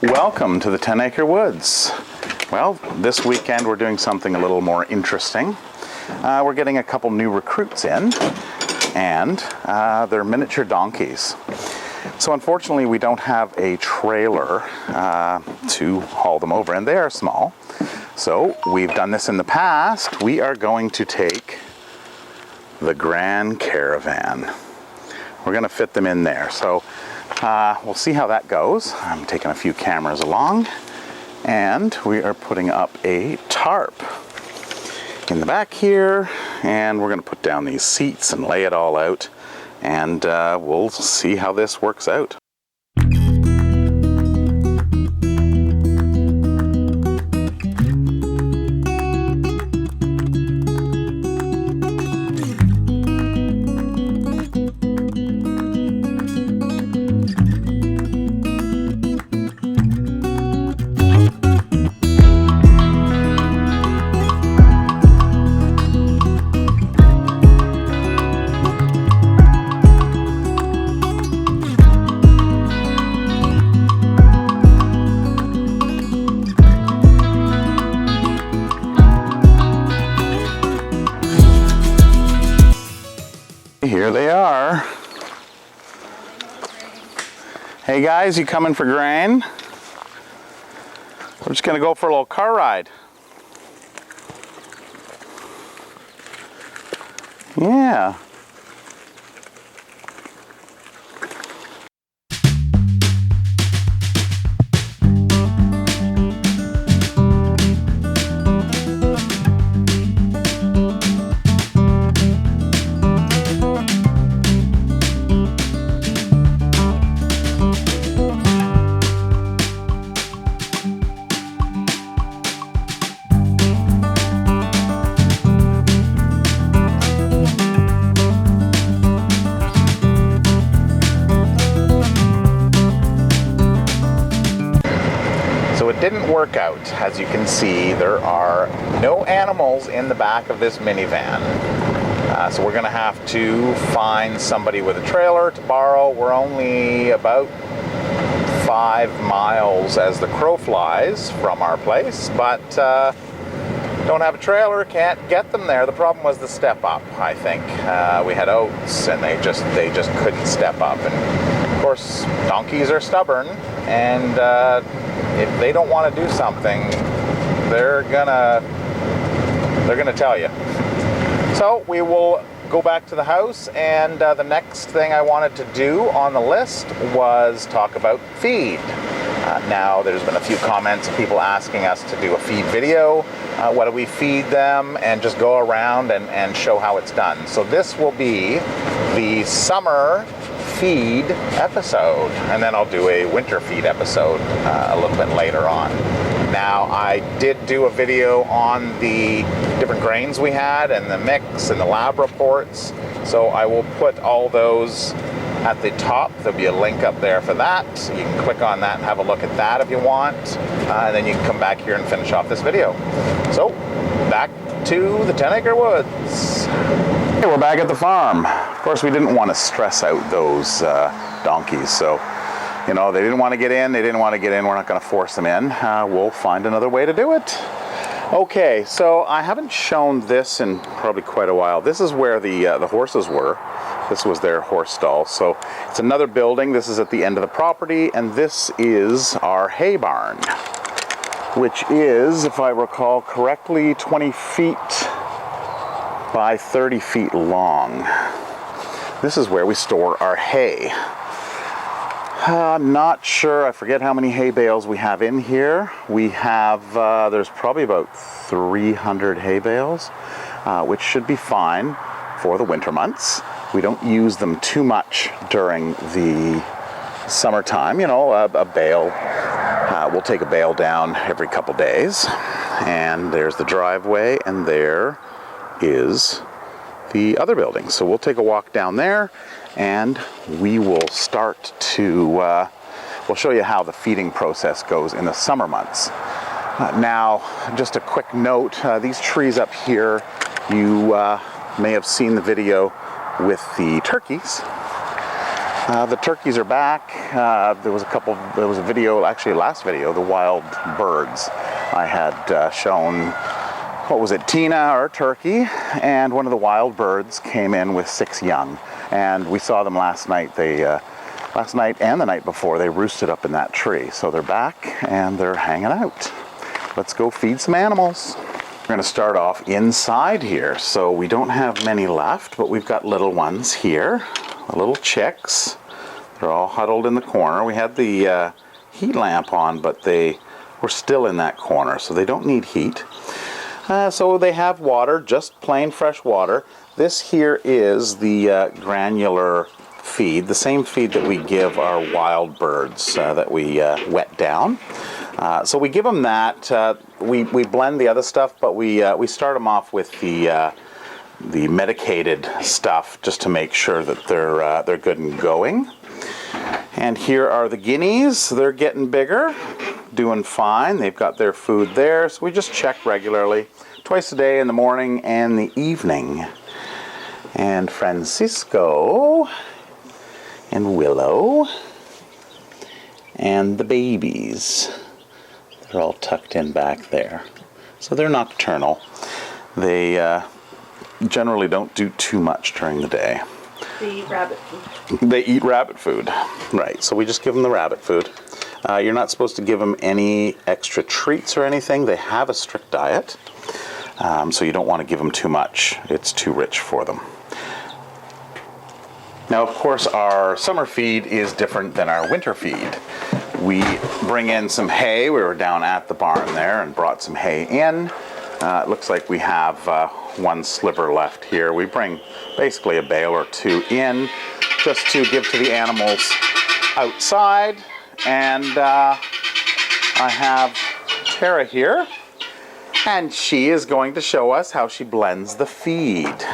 Welcome to the 10 Acre Woods. Well, this weekend we're doing something a little more interesting. We're getting a couple new recruits in, and they're miniature donkeys. So unfortunately we don't have a trailer to haul them over, and they are small. So we've done this in the past. We are going to take the Grand Caravan. We're going to fit them in there. So we'll see how that goes. I'm taking a few cameras along, and we are putting up a tarp in the back here, and we're going to put down these seats and lay it all out, and we'll see how this works out. Here they are. Hey guys, you coming for grain? We're just gonna go for a little car ride. Yeah. It didn't work out. As you can see, there are no animals in the back of this minivan. So we're gonna have to find somebody with a trailer to borrow. We're only about 5 miles as the crow flies from our place, but don't have a trailer, can't get them there. The problem was the step up, I think. We had oats and they just couldn't step up. And of course, donkeys are stubborn, and if they don't want to do something, they're gonna tell you. So we will go back to the house, and the next thing I wanted to do on the list was talk about feed. Now there's been a few comments of people asking us to do a feed video. What do we feed them, and just go around and show how it's done. So this will be the summer feed episode, and then I'll do a winter feed episode a little bit later on. Now, I did do a video on the different grains we had and the mix and the lab reports, so I will put all those at the top. There'll be a link up there for that. You can click on that and have a look at that if you want, and then you can come back here and finish off this video. So, back to the 10 Acre Woods. Hey, we're back at the farm. Of course, we didn't want to stress out those donkeys, so, you know, they didn't want to get in, we're not going to force them in. We'll find another way to do it. Okay, so I haven't shown this in probably quite a while. This is where the horses were. This was their horse stall. So it's another building. This is at the end of the property, and this is our hay barn, which is, if I recall correctly, 20 feet by 30 feet long. This is where we store our hay. Not sure, I forget how many hay bales we have in here. We have, there's probably about 300 hay bales, which should be fine for the winter months. We don't use them too much during the summertime. You know, a bale, we'll take a bale down every couple days. And there's the driveway, and there is the other building. So we'll take a walk down there, and we will start to, we'll show you how the feeding process goes in the summer months. Now, just a quick note, these trees up here, you may have seen the video with the turkeys. The turkeys are back. There was a video, actually last video, the wild birds. I had shown, what was it, Tina, our turkey, and one of the wild birds came in with 6 young. And we saw them last night. Last night and the night before, they roosted up in that tree. So they're back and they're hanging out. Let's go feed some animals. We're going to start off inside here. So we don't have many left, but we've got little ones here. Little chicks. They're all huddled in the corner. We had the heat lamp on, but they were still in that corner, so they don't need heat. So they have water, just plain fresh water. This here is the granular feed, the same feed that we give our wild birds that we wet down. So we give them that. We blend the other stuff, but we start them off with the medicated stuff just to make sure that they're good and going. And here are the guineas. They're getting bigger, doing fine. They've got their food there, so we just check regularly, twice a day, in the morning and the evening. And Francisco and Willow and the babies, they're all tucked in back there. So they're nocturnal. They generally don't do too much during the day. They eat rabbit food. They eat rabbit food, right. So we just give them the rabbit food. You're not supposed to give them any extra treats or anything. They have a strict diet, so you don't want to give them too much. It's too rich for them. Now, of course, our summer feed is different than our winter feed. We bring in some hay. We were down at the barn there and brought some hay in. It looks like we have one sliver left here. We bring basically a bale or 2 in just to give to the animals outside. And I have Tara here, and she is going to show us how she blends the feed.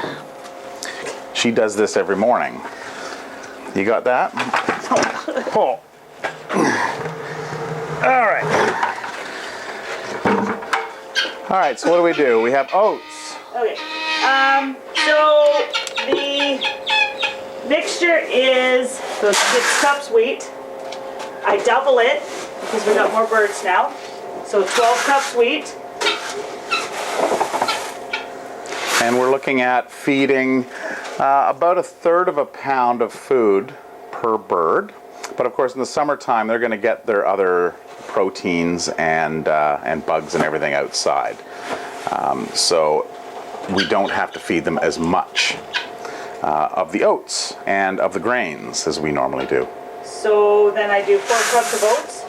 She does this every morning. You got that? Oh. All right. All right, so what do? We have oats. Okay. So the mixture is 6 cups wheat. I double it because we got more birds now. So 12 cups wheat. And we're looking at feeding about 1/3 of a pound of food per bird. But of course, in the summertime, they're going to get their other proteins and bugs and everything outside. So we don't have to feed them as much of the oats and of the grains as we normally do. So then I do 4 cups of oats.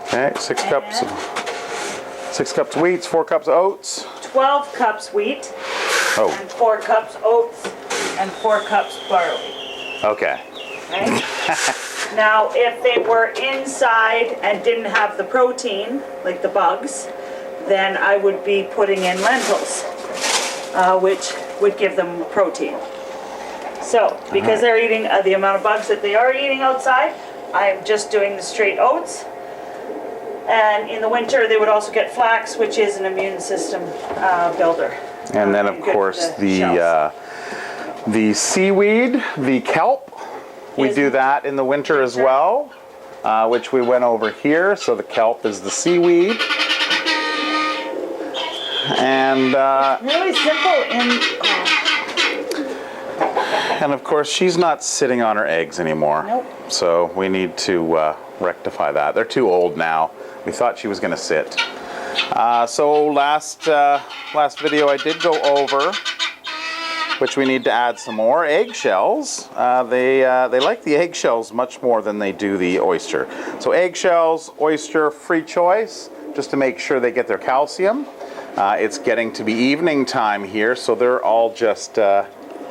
Okay, 6 cups. 6 cups of wheat, 4 cups of oats. 12 cups wheat. Oh. And 4 cups oats and 4 cups barley. Okay. Right? Now, if they were inside and didn't have the protein, like the bugs, then I would be putting in lentils, which would give them protein. So, because they're eating the amount of bugs that they are eating outside, I'm just doing the straight oats. And in the winter, they would also get flax, which is an immune system builder. And then, of course, the seaweed, the kelp, we do that in the winter as well, which we went over here. So the kelp is the seaweed. And really simple. And of course, she's not sitting on her eggs anymore. Nope. So we need to rectify that. They're too old now. We thought she was going to sit. So last video I did go over, which we need to add some more eggshells. They like the eggshells much more than they do the oyster. So eggshells, oyster, free choice, just to make sure they get their calcium. It's getting to be evening time here, so they're all just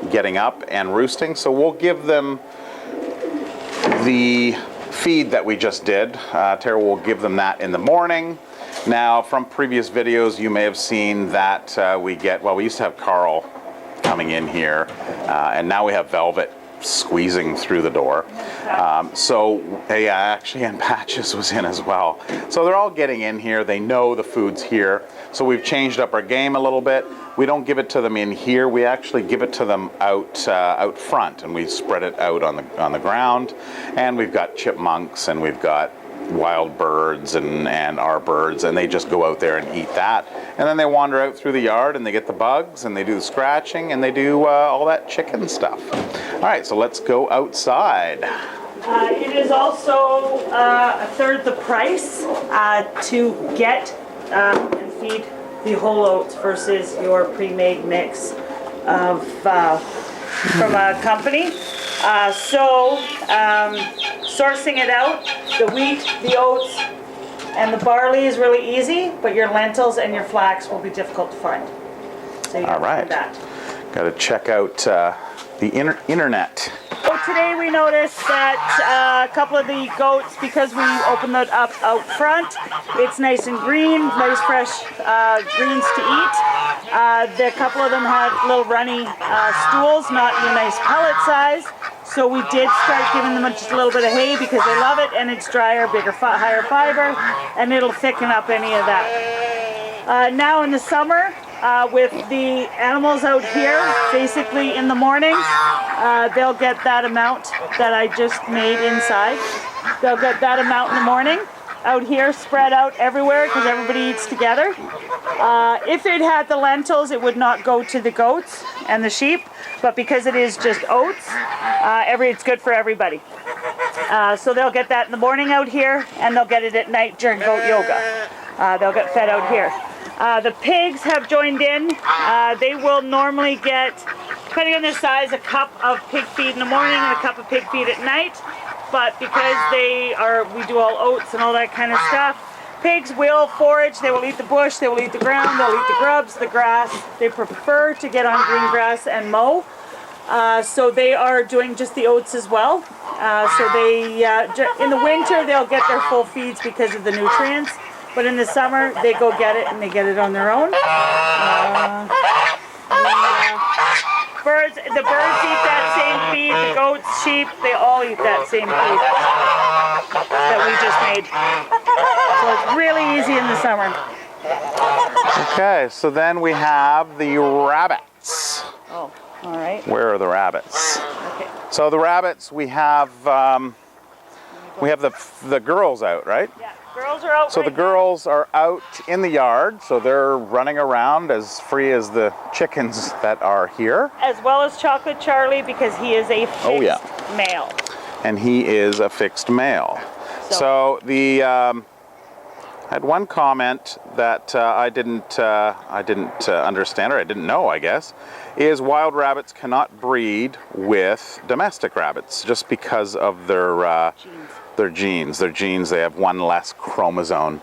getting up and roosting. So we'll give them the feed that we just did. Tara will give them that in the morning. Now, from previous videos, you may have seen that we used to have Carl coming in here, and now we have Velvet squeezing through the door. So yeah, actually, and Patches was in as well. So they're all getting in here. They know the food's here. So we've changed up our game a little bit. We don't give it to them in here. We actually give it to them out front, and we spread it out on the ground. And we've got chipmunks, and we've got wild birds and our birds, and they just go out there and eat that. And then they wander out through the yard, and they get the bugs, and they do the scratching, and they do all that chicken stuff. All right, so let's go outside. It is also a third the price to get and feed the whole oats versus your pre-made mix of from a company. Sourcing it out, the wheat, the oats, and the barley is really easy, but your lentils and your flax will be difficult to find. So you All right. that. Got to check out the internet. So today we noticed that a couple of the goats, because we opened it up out front, it's nice and green, nice fresh greens to eat. The couple of them had little runny stools, not your nice pellet size. So we did start giving them just a little bit of hay because they love it, and it's drier, bigger, higher fiber, and it'll thicken up any of that. Now in the summer, with the animals out here, basically in the morning, they'll get that amount that I just made inside. They'll get that amount in the morning. Out here, spread out everywhere because everybody eats together. If it had the lentils, it would not go to the goats and the sheep, but because it is just oats, it's good for everybody. So they'll get that in the morning out here, and they'll get it at night during goat yoga. They'll get fed out here. The pigs have joined in. They will normally get, depending on their size, a cup of pig feed in the morning and a cup of pig feed at night. But because we do all oats and all that kind of stuff, pigs will forage, they will eat the bush, they will eat the ground, they'll eat the grubs, the grass. They prefer to get on green grass and mow. So they are doing just the oats as well. So they, in the winter, they'll get their full feeds because of the nutrients. But in the summer, they go get it, and they get it on their own. The birds eat that same feed, the goats, sheep, they all eat that same feed that we just made. So it's really easy in the summer. Okay, so then we have the rabbits. Oh, all right. Where are the rabbits? Okay. So the rabbits, we have the girls out, right? Yeah, girls are out. So right the girls are out in the yard, so they're running around as free as the chickens that are here. As well as Chocolate Charlie, because he is a fixed male. And he is a fixed male. So the I had one comment that I didn't understand, or I didn't know, I guess, is wild rabbits cannot breed with domestic rabbits just because of their genes. Their genes, they have one less chromosome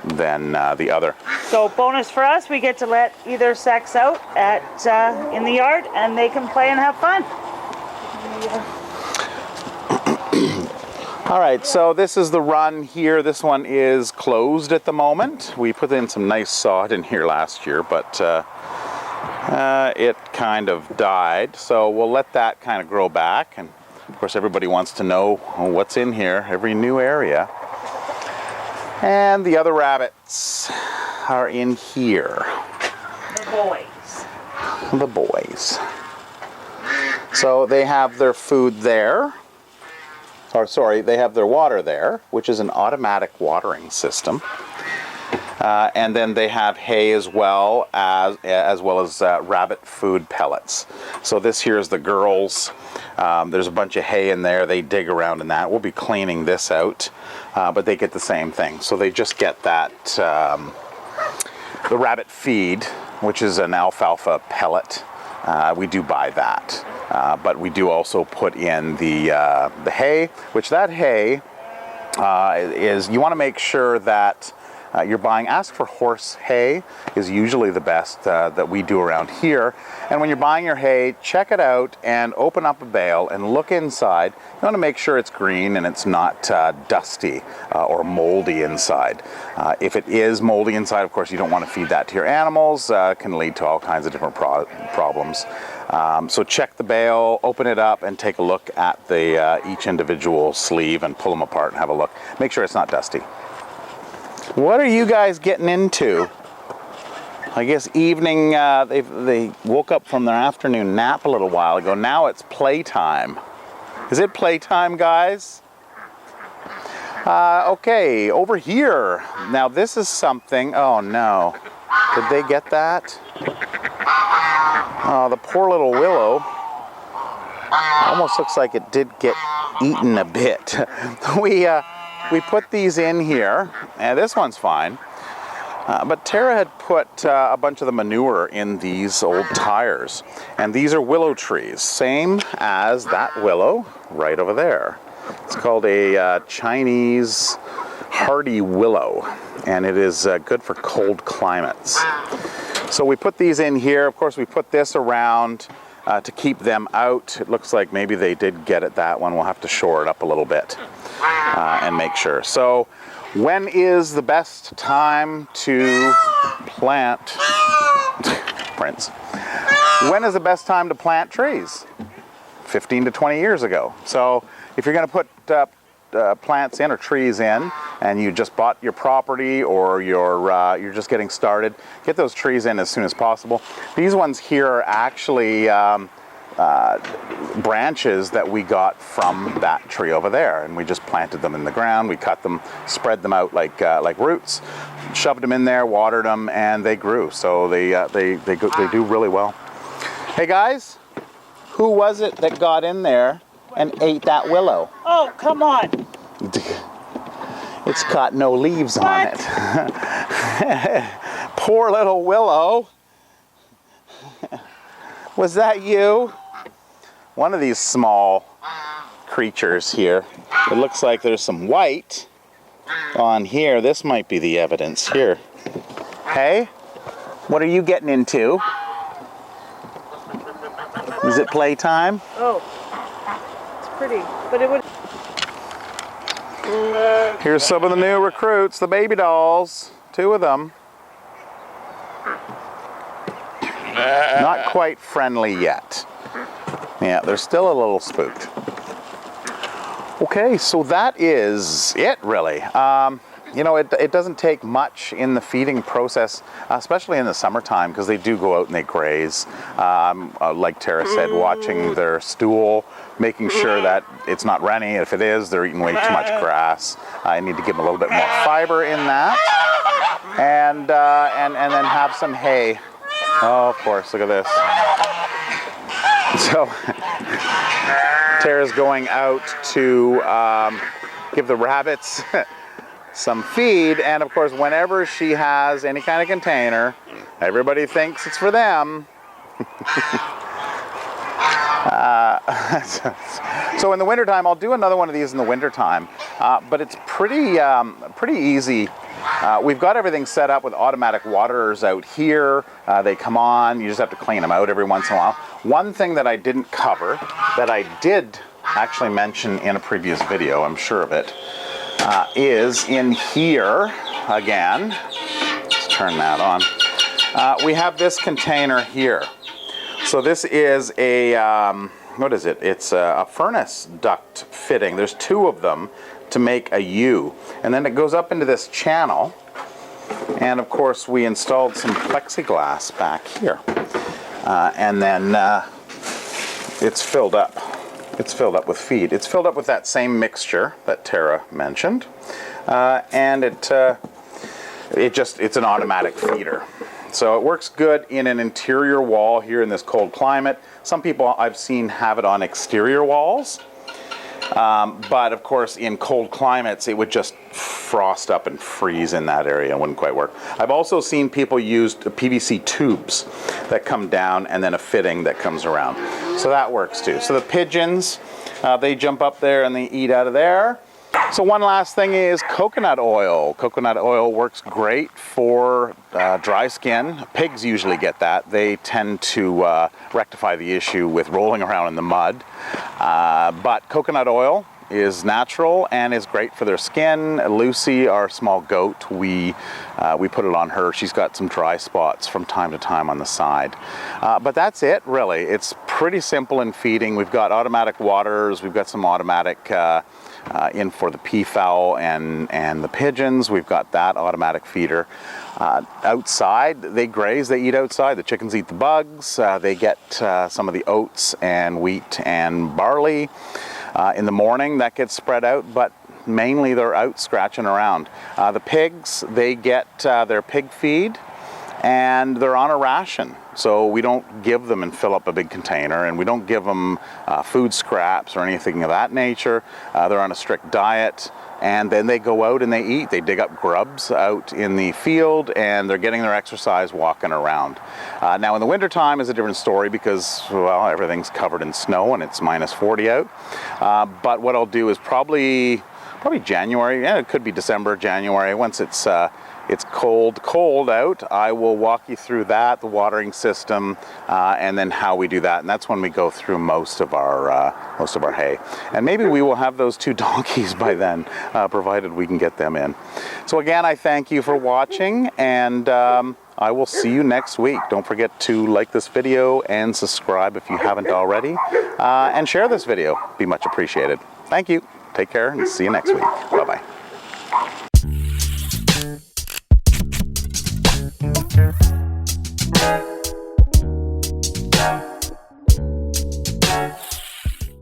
than the other. So bonus for us, we get to let either sex out in the yard, and they can play and have fun. All right, so this is the run here. This one is closed at the moment. We put in some nice sod in here last year, but it kind of died. So we'll let that kind of grow back. And of course, everybody wants to know what's in here, every new area. And the other rabbits are in here. The boys. The boys. So they have their food there. Or sorry, they have their water there, which is an automatic watering system. And then they have hay as well as rabbit food pellets. So this here is the girls. There's a bunch of hay in there. They dig around in that. We'll be cleaning this out, but they get the same thing. So they just get that, the rabbit feed, which is an alfalfa pellet. We do buy that. But we do also put in the hay, which that hay is, you want to make sure that you're buying, ask for horse hay is usually the best that we do around here. And when you're buying your hay, check it out and open up a bale and look inside. You want to make sure it's green and it's not dusty or moldy inside. If it is moldy inside, of course, you don't want to feed that to your animals. It can lead to all kinds of different problems. So check the bale, open it up, and take a look at the each individual sleeve and pull them apart and have a look. Make sure it's not dusty. What are you guys getting into? I guess evening, they woke up from their afternoon nap a little while ago. Now it's playtime. Is it playtime, guys? Okay, over here. Now this is something, oh no. Did they get that? Oh, the poor little willow. Almost looks like it did get eaten a bit. We put these in here, and this one's fine. But Tara had put a bunch of the manure in these old tires. And these are willow trees, same as that willow right over there. It's called a Chinese hardy willow, and it is good for cold climates. So we put these in here. Of course, we put this around to keep them out. It looks like maybe they did get at that one. We'll have to shore it up a little bit and make sure. So when is the best time to plant, Prince, when is the best time to plant trees? 15 to 20 years ago. So if you're going to put plants in or trees in, and you just bought your property or you're just getting started, get those trees in as soon as possible. These ones here are actually branches that we got from that tree over there, and we just planted them in the ground. We cut them, spread them out like roots, shoved them in there, watered them, and they grew. So they do really well. Hey guys, who was it that got in there and ate that willow? Oh, come on. It's got no leaves on it. Poor little willow. Was that you? One of these small creatures here. It looks like there's some white on here. This might be the evidence here. Hey, what are you getting into? Is it playtime? Oh, it's pretty, but it would... Here's some of the new recruits, the baby dolls. 2 of them. Not quite friendly yet. Yeah, they're still a little spooked. Okay, so that is it, really. You know, it doesn't take much in the feeding process, especially in the summertime, because they do go out and they graze. Like Tara said, watching their stool, making sure that it's not runny. If it is, they're eating way too much grass. I need to give them a little bit more fiber in that, and then have some hay. Oh, of course, look at this. So Tara's going out to give the rabbits some feed, and of course whenever she has any kind of container, everybody thinks it's for them. So in the wintertime, I'll do another one of these in the wintertime, but it's pretty easy. We've got everything set up with automatic waterers out here. They come on, you just have to clean them out every once in a while. One thing that I didn't cover, that I did actually mention in a previous video, I'm sure of it, is in here, again, let's turn that on, we have this container here. So this is a, what is it? It's a furnace duct fitting. There's 2 of them to make a U. And then it goes up into this channel. And of course we installed some plexiglass back here. And then it's filled up. It's filled up with feed. It's filled up with that same mixture that Tara mentioned. And it's an automatic feeder. So it works good in an interior wall here in this cold climate. Some people I've seen have it on exterior walls. But of course in cold climates it would just frost up and freeze in that area. It wouldn't quite work. I've also seen people use PVC tubes that come down and then a fitting that comes around. So that works too. So the pigeons, they jump up there and they eat out of there. So one last thing is coconut oil. Coconut oil works great for dry skin. Pigs usually get that. They tend to rectify the issue with rolling around in the mud. But coconut oil is natural and is great for their skin. Lucy, our small goat, we put it on her. She's got some dry spots from time to time on the side. But that's it, really. It's pretty simple in feeding. We've got automatic waters. We've got some automatic in for the peafowl and the pigeons. We've got that automatic feeder. Outside, they graze, they eat outside. The chickens eat the bugs. They get some of the oats and wheat and barley. In the morning, that gets spread out, but mainly they're out scratching around. The pigs, they get their pig feed, and they're on a ration. So we don't give them and fill up a big container, and we don't give them food scraps or anything of that nature. They're on a strict diet, and then they go out and they eat. They dig up grubs out in the field, and they're getting their exercise walking around. Now in the wintertime is a different story because, well, everything's covered in snow and it's minus 40 out. But what I'll do is probably January, yeah, it could be December, January, once it's cold out, I will walk you through that, the watering system, and then how we do that. And that's when we go through most of our hay. And maybe we will have those 2 donkeys by then, provided we can get them in. So again, I thank you for watching, and I will see you next week. Don't forget to like this video and subscribe if you haven't already, and share this video. Be much appreciated. Thank you. Take care and see you next week. Bye-bye.